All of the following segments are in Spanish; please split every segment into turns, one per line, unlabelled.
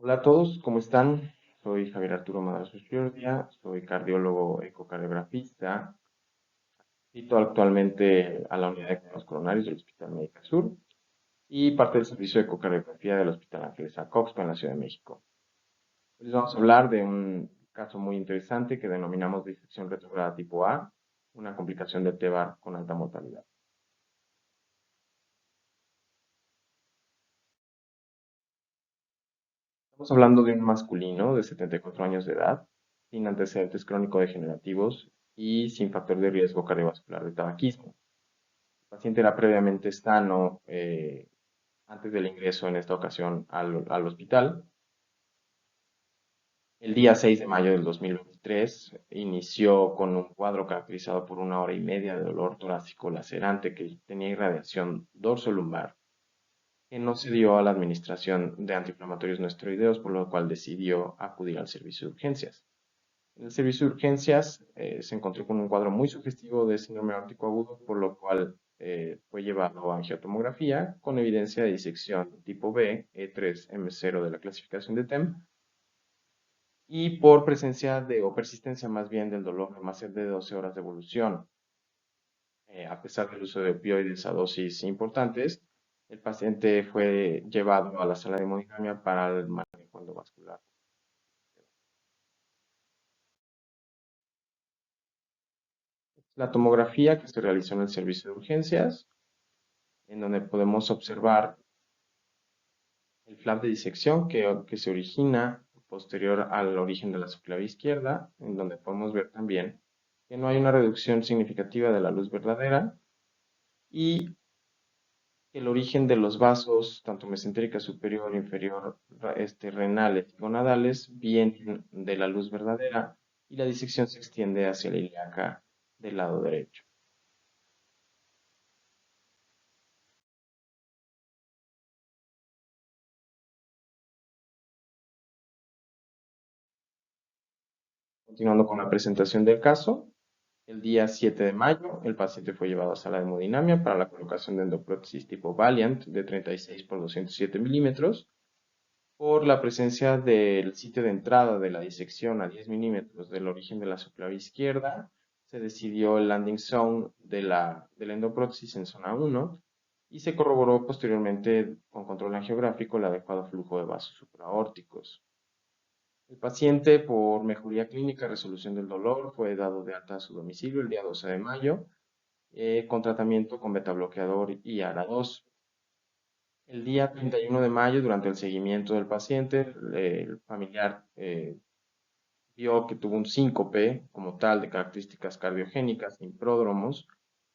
Hola a todos, ¿cómo están? Soy Javier Arturo Madrazo Giorgia, soy cardiólogo ecocardiografista, cito actualmente a la unidad de cuidados coronarios del Hospital Médica Sur y parte del servicio de ecocardiografía del Hospital Ángeles Acoxpa en la Ciudad de México. Hoy les vamos a hablar de un caso muy interesante que denominamos disección retrógrada tipo A, una complicación del TEBAR con alta mortalidad. Estamos hablando de un masculino de 74 años de edad, sin antecedentes crónico-degenerativos y sin factor de riesgo cardiovascular de tabaquismo. El paciente era previamente sano antes del ingreso en esta ocasión al hospital. El día 6 de mayo del 2023 inició con un cuadro caracterizado por 1 hora y media de dolor torácico lacerante que tenía irradiación dorsolumbar, que no se dio a la administración de antiinflamatorios no esteroideos, por lo cual decidió acudir al servicio de urgencias. En el servicio de urgencias se encontró con un cuadro muy sugestivo de síndrome aórtico agudo, por lo cual fue llevado a angiotomografía con evidencia de disección tipo B, E3M0 de la clasificación de TEM, y por presencia de, o persistencia más bien del dolor de más de 12 horas de evolución. A pesar del uso de opioides a dosis importantes, el paciente fue llevado a la sala de hemodinamia para el manejo endovascular. La tomografía que se realizó en el servicio de urgencias, en donde podemos observar el flap de disección que se origina posterior al origen de la subclavia izquierda, en donde podemos ver también que no hay una reducción significativa de la luz verdadera y el origen de los vasos, tanto mesentérica superior, inferior, renales y gonadales, vienen de la luz verdadera y la disección se extiende hacia la ilíaca del lado derecho. Continuando con la presentación del caso, el día 7 de mayo, el paciente fue llevado a sala de hemodinamia para la colocación de endoprótesis tipo Valiant de 36 por 207 milímetros por la presencia del sitio de entrada de la disección a 10 milímetros del origen de la subclavia izquierda. Se decidió el landing zone de la endoprótesis en zona 1 y se corroboró posteriormente con control angiográfico el adecuado flujo de vasos supraórticos. El paciente, por mejoría clínica y resolución del dolor, fue dado de alta a su domicilio el día 12 de mayo con tratamiento con betabloqueador y ARA2. El día 31 de mayo, durante el seguimiento del paciente, el familiar vio que tuvo un síncope como tal de características cardiogénicas sin pródromos,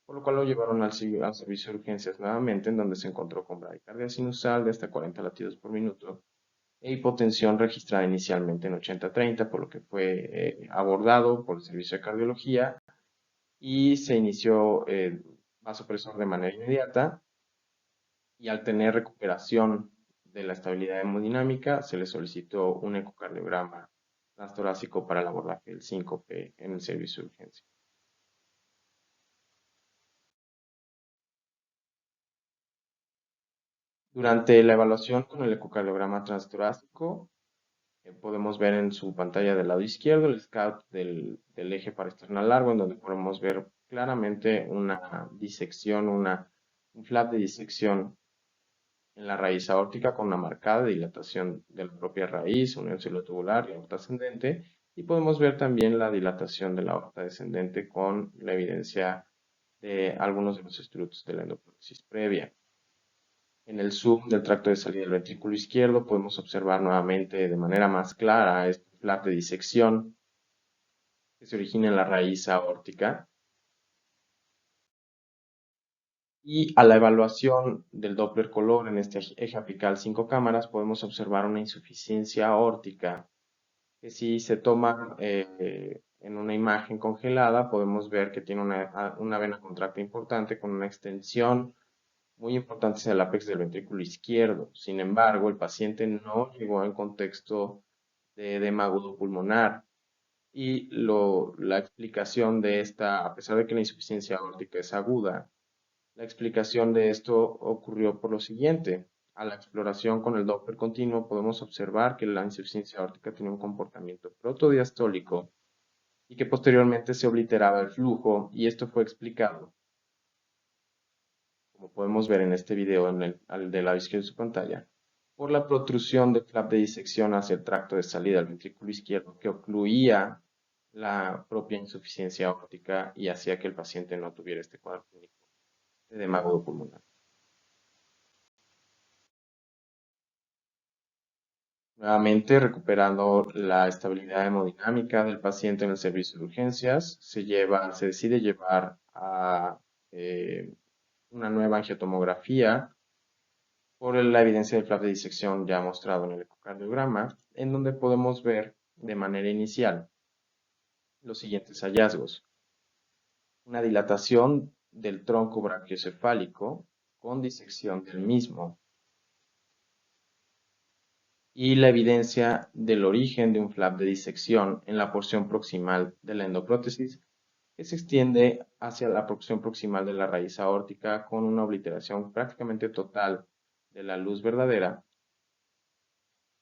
por lo cual lo llevaron al servicio de urgencias nuevamente, en donde se encontró con bradicardia sinusal de hasta 40 latidos por minuto e hipotensión registrada inicialmente en 80-30, por lo que fue abordado por el servicio de cardiología y se inició vasopresor de manera inmediata y al tener recuperación de la estabilidad hemodinámica se le solicitó un ecocardiograma transtorácico para el abordaje del síncope en el servicio de urgencia. Durante la evaluación con el ecocardiograma transtorácico, podemos ver en su pantalla del lado izquierdo el scout del eje parasternal largo, en donde podemos ver claramente una disección, un flap de disección en la raíz aórtica con una marcada dilatación de la propia raíz, unión tubular y aorta ascendente, y podemos ver también la dilatación de la aorta descendente con la evidencia de algunos de los estrutos de la endoprótesis previa. En el zoom del tracto de salida del ventrículo izquierdo podemos observar nuevamente de manera más clara este flap de disección que se origina en la raíz aórtica. Y a la evaluación del Doppler color en este eje apical 5 cámaras podemos observar una insuficiencia aórtica que si se toma en una imagen congelada podemos ver que tiene una vena contracta importante con una extensión muy importante hacia el apex del ventrículo izquierdo. Sin embargo, el paciente no llegó en contexto de edema agudo pulmonar y la explicación de esta, a pesar de que la insuficiencia aórtica es aguda, la explicación de esto ocurrió por lo siguiente. a la exploración con el Doppler continuo, podemos observar que la insuficiencia aórtica tiene un comportamiento protodiastólico y que posteriormente se obliteraba el flujo, y esto fue explicado, como podemos ver en este video al del lado izquierdo de su pantalla, por la protrusión del flap de disección hacia el tracto de salida del ventrículo izquierdo, que ocluía la propia insuficiencia aórtica y hacía que el paciente no tuviera este cuadro clínico de edema agudo pulmonar. Nuevamente, recuperando la estabilidad hemodinámica del paciente en el servicio de urgencias, se decide llevar a una nueva angiotomografía por la evidencia del flap de disección ya mostrado en el ecocardiograma, en donde podemos ver de manera inicial los siguientes hallazgos. Una dilatación del tronco brachiocefálico con disección del mismo y la evidencia del origen de un flap de disección en la porción proximal de la endoprótesis que se extiende hacia la porción proximal de la raíz aórtica con una obliteración prácticamente total de la luz verdadera,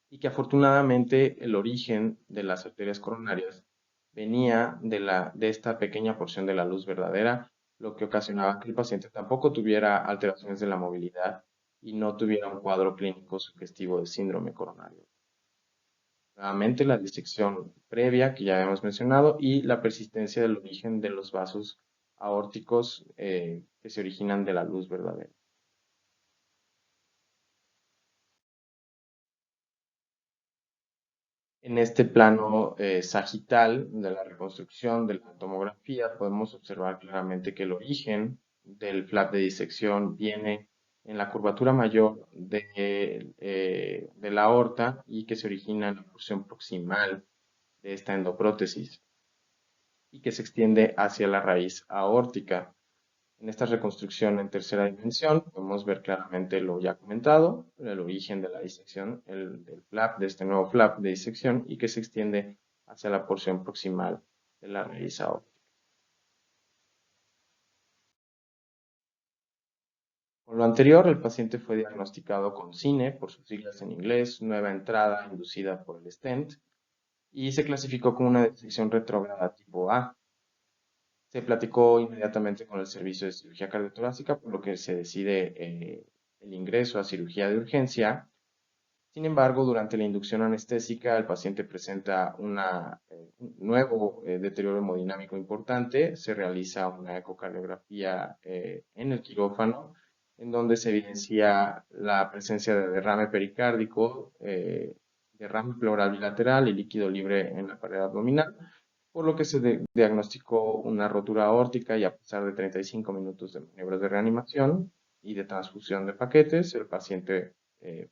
y que afortunadamente el origen de las arterias coronarias venía de esta pequeña porción de la luz verdadera, lo que ocasionaba que el paciente tampoco tuviera alteraciones de la movilidad y no tuviera un cuadro clínico sugestivo de síndrome coronario. Nuevamente la disección previa que ya hemos mencionado y la persistencia del origen de los vasos aórticos que se originan de la luz verdadera. En este plano sagital de la reconstrucción de la tomografía podemos observar claramente que el origen del flap de disección viene en la curvatura mayor de la aorta y que se origina en la porción proximal de esta endoprótesis y que se extiende hacia la raíz aórtica. En esta reconstrucción en tercera dimensión podemos ver claramente lo ya comentado, el origen de la disección, del flap, de este nuevo flap de disección y que se extiende hacia la porción proximal de la raíz aórtica. Con lo anterior, el paciente fue diagnosticado con CINE, por sus siglas en inglés, nueva entrada inducida por el stent, y se clasificó como una disección retrógrada tipo A. Se platicó inmediatamente con el servicio de cirugía cardiotorácica, por lo que se decide el ingreso a cirugía de urgencia. Sin embargo, durante la inducción anestésica, el paciente presenta un nuevo deterioro hemodinámico importante. Se realiza una ecocardiografía en el quirófano, en donde se evidencia la presencia de derrame pericárdico, derrame pleural bilateral y líquido libre en la pared abdominal, por lo que se diagnosticó una rotura aórtica y a pesar de 35 minutos de maniobras de reanimación y de transfusión de paquetes, el paciente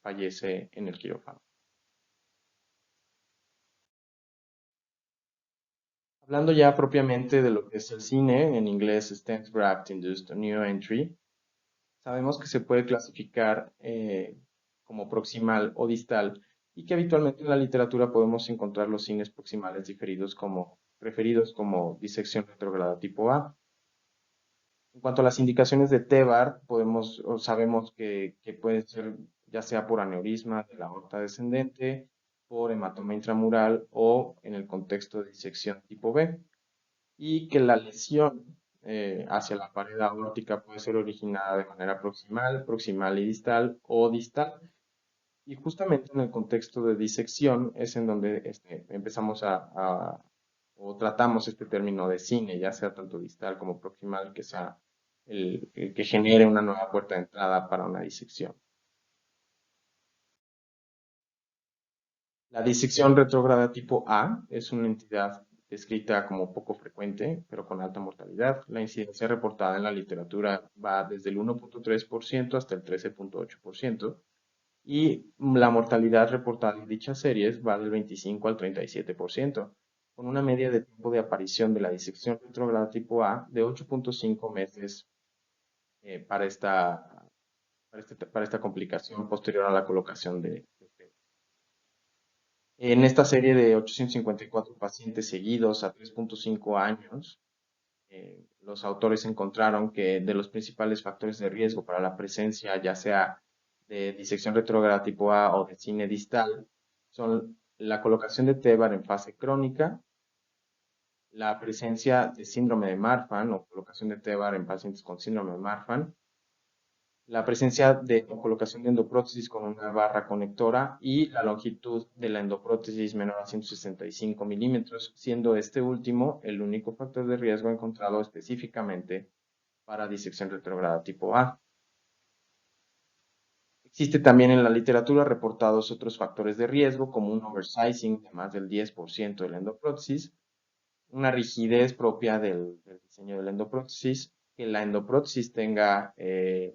fallece en el quirófano. Hablando ya propiamente de lo que es el CINE, en inglés Stent Graft Induced New Entry, sabemos que se puede clasificar como proximal o distal y que habitualmente en la literatura podemos encontrar los cines proximales referidos como disección retrógrada tipo A. En cuanto a las indicaciones de TEVAR, sabemos que puede ser ya sea por aneurisma de la aorta descendente, por hematoma intramural o en el contexto de disección tipo B, y que la lesión hacia la pared aórtica puede ser originada de manera proximal, proximal y distal o distal. Y justamente en el contexto de disección es en donde empezamos o tratamos este término de cine, ya sea tanto distal como proximal, que sea el que genere una nueva puerta de entrada para una disección. La disección retrógrada tipo A es una entidad descrita como poco frecuente, pero con alta mortalidad. La incidencia reportada en la literatura va desde el 1.3% hasta el 13.8%. Y la mortalidad reportada en dichas series va del 25 al 37%, con una media de tiempo de aparición de la disección retrógrada tipo A de 8.5 meses para esta complicación posterior a la colocación de stent. En esta serie de 854 pacientes seguidos a 3.5 años, los autores encontraron que de los principales factores de riesgo para la presencia, ya sea de disección retrógrada tipo A o de cine distal son la colocación de TEBAR en fase crónica, la presencia de síndrome de Marfan o colocación de TEBAR en pacientes con síndrome de Marfan, la presencia de colocación de endoprótesis con una barra conectora y la longitud de la endoprótesis menor a 165 milímetros, siendo este último el único factor de riesgo encontrado específicamente para disección retrógrada tipo A. Existe también en la literatura reportados otros factores de riesgo, como un oversizing de más del 10% de la endoprótesis, una rigidez propia del diseño de la endoprótesis, que la endoprótesis tenga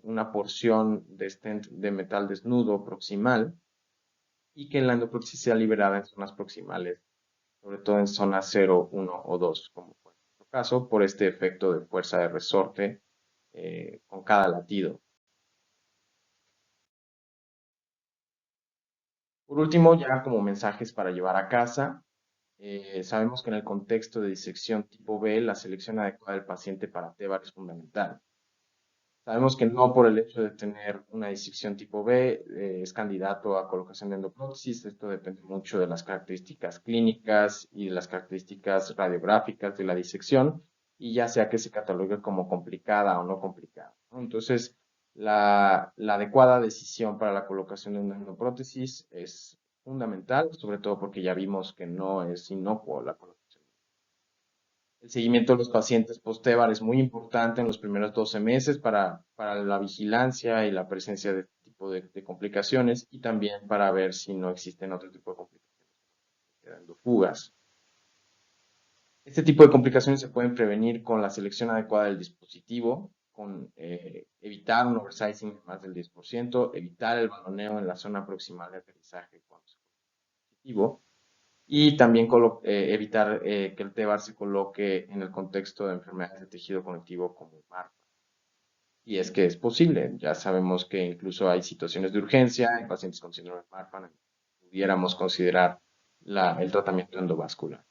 una porción de stent de metal desnudo proximal y que la endoprótesis sea liberada en zonas proximales, sobre todo en zonas 0, 1 o 2, como fue en nuestro caso, por este efecto de fuerza de resorte con cada latido. Por último, ya como mensajes para llevar a casa, sabemos que en el contexto de disección tipo B, la selección adecuada del paciente para TEBAR es fundamental. Sabemos que no por el hecho de tener una disección tipo B es candidato a colocación de endoprótesis. Esto depende mucho de las características clínicas y de las características radiográficas de la disección, y ya sea que se catalogue como complicada o no complicada, ¿no? Entonces, la adecuada decisión para la colocación de una endoprótesis es fundamental, sobre todo porque ya vimos que no es inocuo la colocación. El seguimiento de los pacientes post-EVAR es muy importante en los primeros 12 meses para la vigilancia y la presencia de este tipo de complicaciones, y también para ver si no existen otro tipo de complicaciones, quedando fugas. Este tipo de complicaciones se pueden prevenir con la selección adecuada del dispositivo, con evitar un oversizing de más del 10%, evitar el baloneo en la zona proximal de aterrizaje con su dispositivo, y también evitar que el TEBAR se coloque en el contexto de enfermedades de tejido conectivo como Marfan. Y es que es posible, ya sabemos que incluso hay situaciones de urgencia en pacientes con síndrome de Marfan, pudiéramos considerar el tratamiento endovascular.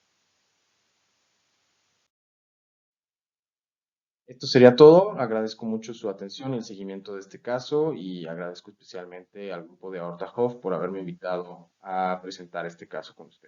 Esto sería todo, agradezco mucho su atención y el seguimiento de este caso, y agradezco especialmente al grupo de Aorta Hof por haberme invitado a presentar este caso con usted.